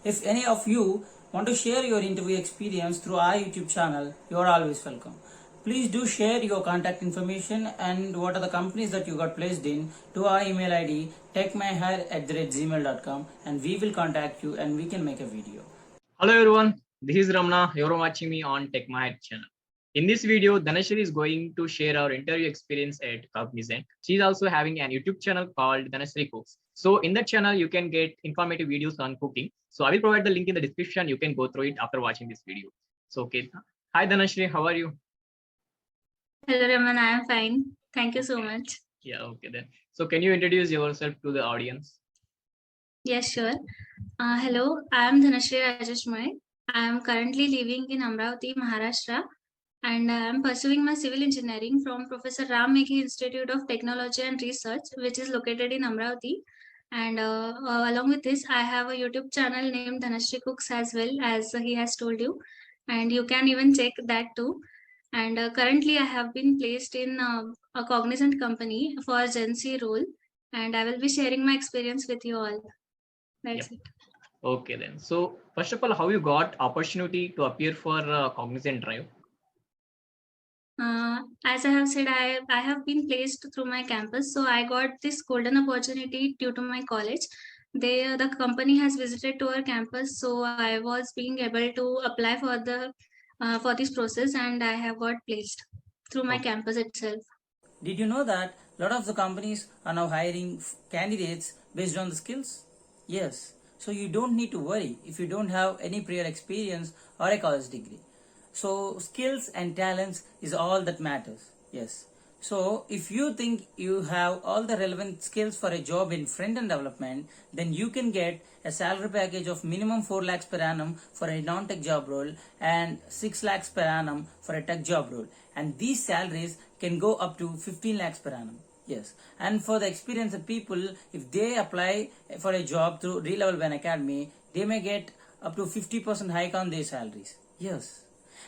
If any of you want to share your interview experience through our YouTube channel, you are always welcome. Please do share your contact information and what are the companies that you got placed in to our email ID techmyhire@gmail.com, and we will contact you and we can make a video. Hello everyone, this is Ramna. You're watching me on Tech My channel. In this video, Dhanashree is going to share our interview experience at Cognizant. She's also having an YouTube channel called Dhanashree Cooks. So in that channel, you can get informative videos on cooking. So I will provide the link in the description. You can go through it after watching this video. So okay, hi Dhanashree, how are you? Hello Raman, I am fine. Thank you so much. Yeah, okay then. So can you introduce yourself to the audience? Yes, sure. Hello, I am Dhanashree Rajeshmay. I am currently living in Amravati, Maharashtra, and I am pursuing my civil engineering from Professor Ram Meghe Institute of Technology and Research, which is located in Amravati. And along with this, I have a YouTube channel named Dhanashree Cooks as well, as he has told you, and you can even check that too. And currently, I have been placed in a Cognizant company for Gen Z role, and I will be sharing my experience with you all. That's it. Okay then. So first of all, how you got opportunity to appear for Cognizant Drive? As I have said, I have been placed through my campus, so I got this golden opportunity due to my college. The company has visited to our campus, so I was being able to apply for this process, and I have got placed through my campus itself. Did you know that a lot of the companies are now hiring candidates based on the skills? Yes. So you don't need to worry if you don't have any prior experience or a college degree. So skills and talents is all that matters. Yes. So if you think you have all the relevant skills for a job in front-end development, then you can get a salary package of minimum 4 lakhs per annum for a non-tech job role and 6 lakhs per annum for a tech job role. And these salaries can go up to 15 lakhs per annum. Yes, and for the experienced people, if they apply for a job through Relevel Ban Academy, they may get up to 50% hike on their salaries. Yes.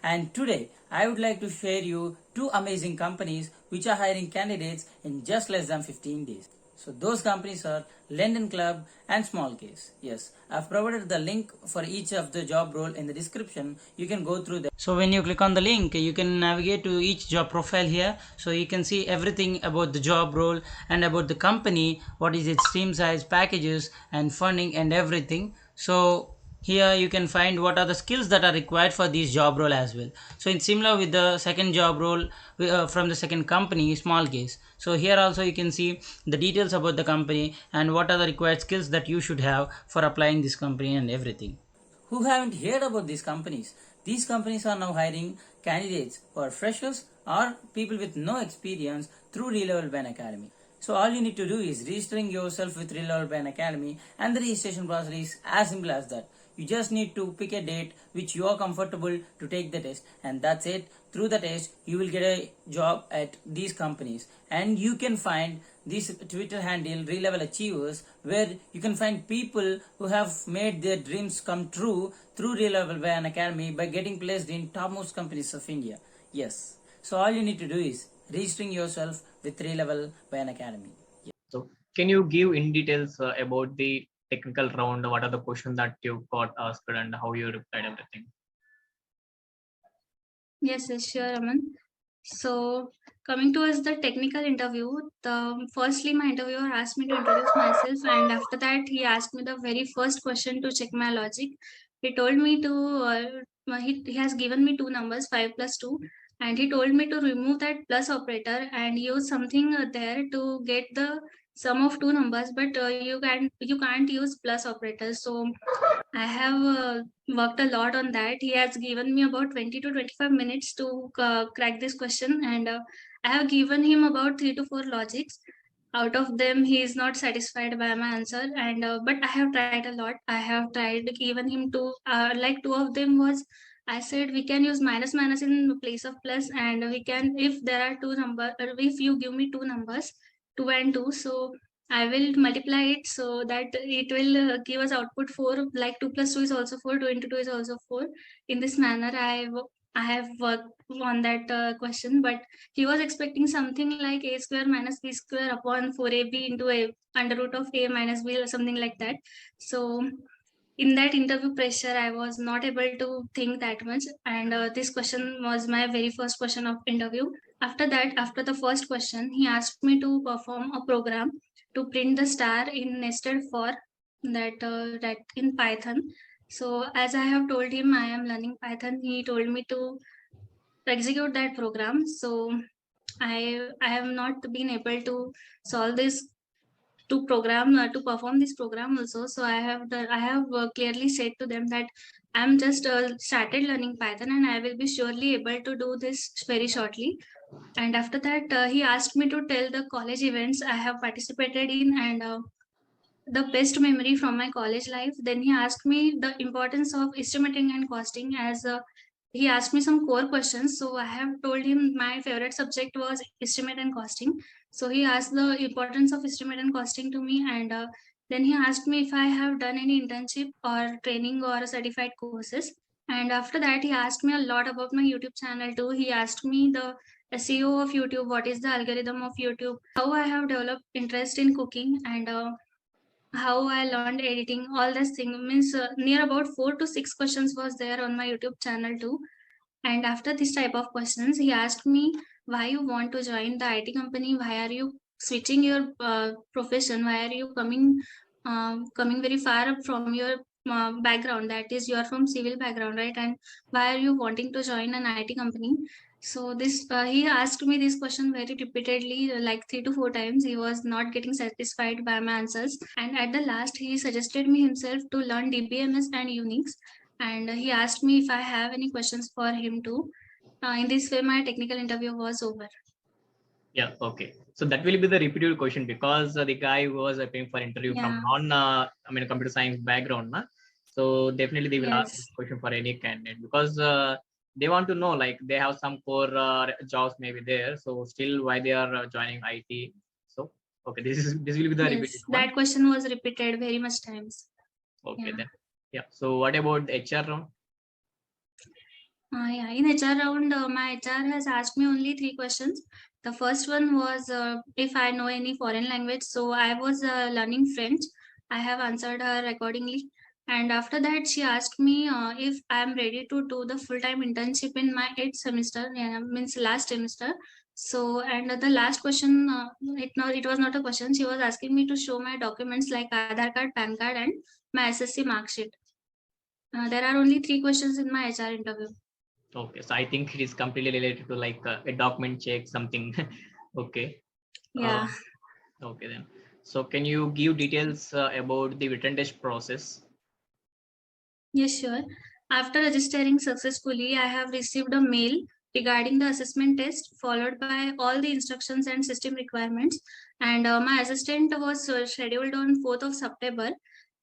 And today, I would like to share you two amazing companies which are hiring candidates in just less than 15 days. So those companies are London Club and Small Case. Yes, I've provided the link for each of the job role in the description. You can go through that. So when you click on the link, you can navigate to each job profile here. So you can see everything about the job role and about the company, what is its team size, packages and funding and everything. So here you can find what are the skills that are required for this job role as well. So it's similar with the second job role from the second company, Small Case. So here also you can see the details about the company and what are the required skills that you should have for applying this company and everything. Who haven't heard about these companies? These companies are now hiring candidates who are freshers or people with no experience through Relevel Ban Academy. So all you need to do is registering yourself with Relevel Ban Academy, and the registration process is as simple as that. You just need to pick a date which you are comfortable to take the test, and that's it. Through the test, you will get a job at these companies, and you can find this Twitter handle Relevel Achievers, where you can find people who have made their dreams come true through Relevel Ban Academy by getting placed in topmost companies of India. Yes. So all you need to do is registering yourself with Relevel Ban Academy. Yeah. So can you give in details about the technical round? What are the questions that you got asked and how you replied everything? Yes, sure, Aman. So coming towards the technical interview, firstly my interviewer asked me to introduce myself, and after that he asked me the very first question to check my logic. He told me to he has given me two numbers, 5 plus 2, and he told me to remove that plus operator and use something there to get the sum of two numbers, but you can't use plus operator. So I have worked a lot on that. He has given me about 20 to 25 minutes to crack this question, and I have given him about 3 to 4 logics. Out of them, he is not satisfied by my answer, and but I have tried a lot. I have tried given him two, like two of them was, I said we can use minus minus in place of plus, and we can, if there are two number, if you give me two numbers, 2 and 2, so I will multiply it so that it will give us output 4, like 2 plus 2 is also 4, 2 into 2 is also 4. In this manner, I have worked on that question, but he was expecting something like a square minus b square upon 4ab into a under root of a minus b or something like that. So in that interview pressure, I was not able to think that much. And this question was my very first question of interview. After that, after the first question, he asked me to perform a program to print the star in nested for that in Python. So as I have told him, I am learning Python. He told me to execute that program. So I have not been able to solve this to program to perform this program also. So I have clearly said to them that I'm just started learning Python and I will be surely able to do this very shortly. And after that, he asked me to tell the college events I have participated in and the best memory from my college life. Then he asked me the importance of estimating and costing as he asked me some core questions. So I have told him my favorite subject was estimate and costing. So he asked the importance of estimate and costing to me, and then he asked me if I have done any internship or training or certified courses. And after that, he asked me a lot about my YouTube channel too. He asked me the SEO of YouTube, what is the algorithm of YouTube, how I have developed interest in cooking, and how I learned editing, all this thing means near about 4 to 6 questions was there on my YouTube channel too. And after this type of questions, he asked me why you want to join the IT company, why are you switching your profession, why are you coming very far up from your background, that is you are from civil background, right? And why are you wanting to join an IT company? So this he asked me this question very repeatedly, like 3 to 4 times. He was not getting satisfied by my answers, and at the last, he suggested me himself to learn DBMS and Unix. And he asked me if I have any questions for him too. In this way, my technical interview was over. Yeah, okay. So that will be the repeated question because the guy who was applying for interview from Yeah. computer science background, na? So definitely they will ask Yes. this question for any candidate because they want to know like they have some core jobs maybe there. So still why they are joining IT. So okay, this will be the repeated Yes. one. That question was repeated very much times. Okay Yeah. then. Yeah. So what about the HR round? Yeah, in HR round, my HR has asked me only 3 questions. The first one was if I know any foreign language. So I was learning French. I have answered her accordingly. And after that, she asked me if I am ready to do the full-time internship in my 8th semester, yeah, means last semester. So, and the last question, it was not a question. She was asking me to show my documents like Aadhaar card, PAN card, and my SSC mark sheet. There are only 3 questions in my HR interview. Okay, so I think it is completely related to like a document check something. Okay. Yeah. Okay then. So can you give details about the written test process? Yes, sure. After registering successfully, I have received a mail regarding the assessment test, followed by all the instructions and system requirements. And my assessment was scheduled on 4th of September.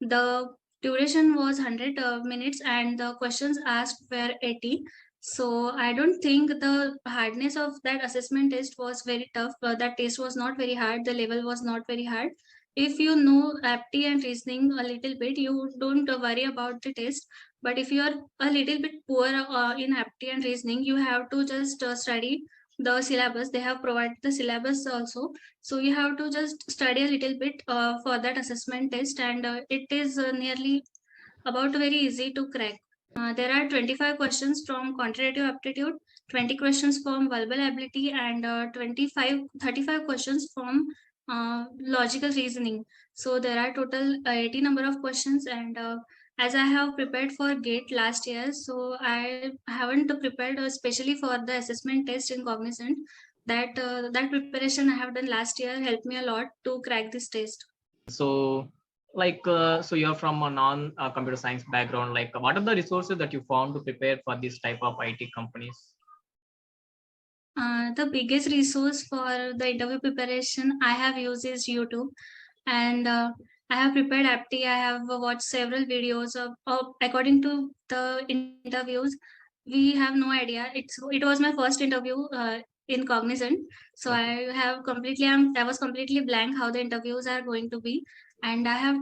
The duration was 100 minutes, and the questions asked were 80. So I don't think the hardness of that assessment test was very tough. That test was not very hard. The level was not very hard. If you know apti and reasoning a little bit, you don't worry about the test. But if you are a little bit poor in apti and reasoning, you have to just study the syllabus. They have provided the syllabus also, so you have to just study a little bit for that assessment test, and it is nearly about very easy to crack. There are 25 questions from quantitative aptitude, 20 questions from verbal ability, and 35 questions from logical reasoning. So there are total 80 number of questions, and as I have prepared for GATE last year, so I haven't prepared especially for the assessment test in Cognizant. That preparation I have done last year helped me a lot to crack this test. So like so you're from a non computer science background. Like what are the resources that you found to prepare for this type of IT companies? The biggest resource for the interview preparation I have used is YouTube, and I have prepared apti. I have watched several videos of according to the interviews. We have no idea. It was my first interview in Cognizant, so Okay. I was completely blank how the interviews are going to be, and I have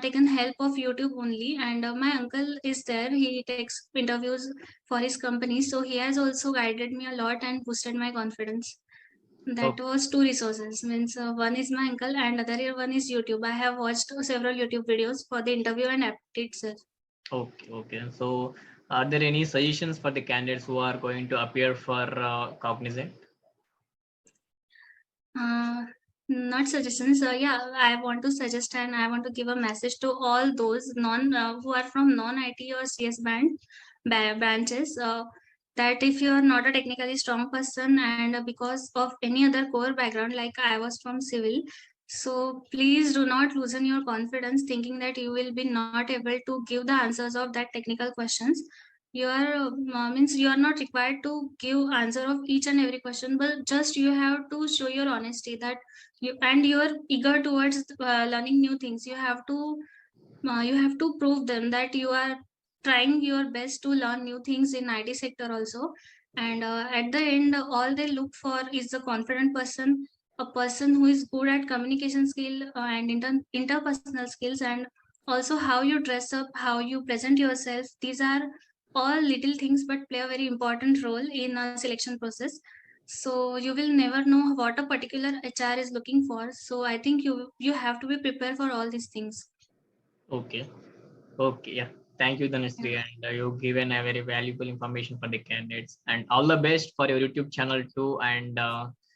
taken help of YouTube only. And my uncle is there. He takes interviews for his company, so he has also guided me a lot and boosted my confidence. That was two resources. Means one is my uncle and other one is YouTube. I have watched several YouTube videos for the interview and aptitude search. Okay, okay. So, are there any suggestions for the candidates who are going to appear for Cognizant? Not suggestions. Yeah, I want to suggest and I want to give a message to all those non who are from non IT or CS branches. That if you are not a technically strong person and because of any other core background, like I was from civil, so please do not loosen your confidence thinking that you will be not able to give the answers of that technical questions. You are means you are not required to give answer of each and every question, but just you have to show your honesty that you are eager towards learning new things. You have to prove them that you are trying your best to learn new things in IT sector also. And at the end, all they look for is a confident person, a person who is good at communication skill and interpersonal skills, and also how you dress up, how you present yourself. These are all little things but play a very important role in a selection process. So you will never know what a particular HR is looking for. So I think you have to be prepared for all these things. Okay, okay, yeah. Thank you, Yeah. Dhanashree, and you've given a very valuable information for the candidates. And all the best for your YouTube channel too. And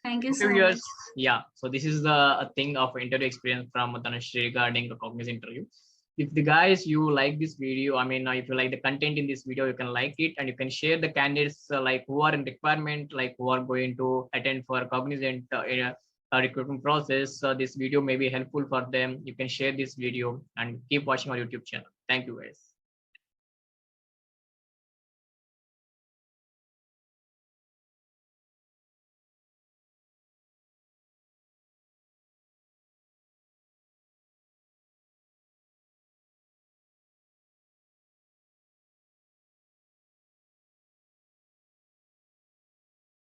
Thank you okay, so much. viewers, yeah. So this is the a thing of interview experience from Dhanashree regarding the Cognizant interview. If the guys you like this video, I mean, if you like the content in this video, you can like it and you can share the candidates like who are in requirement, like who are going to attend for Cognizant recruitment process. This video may be helpful for them. You can share this video and keep watching our YouTube channel. Thank you, guys.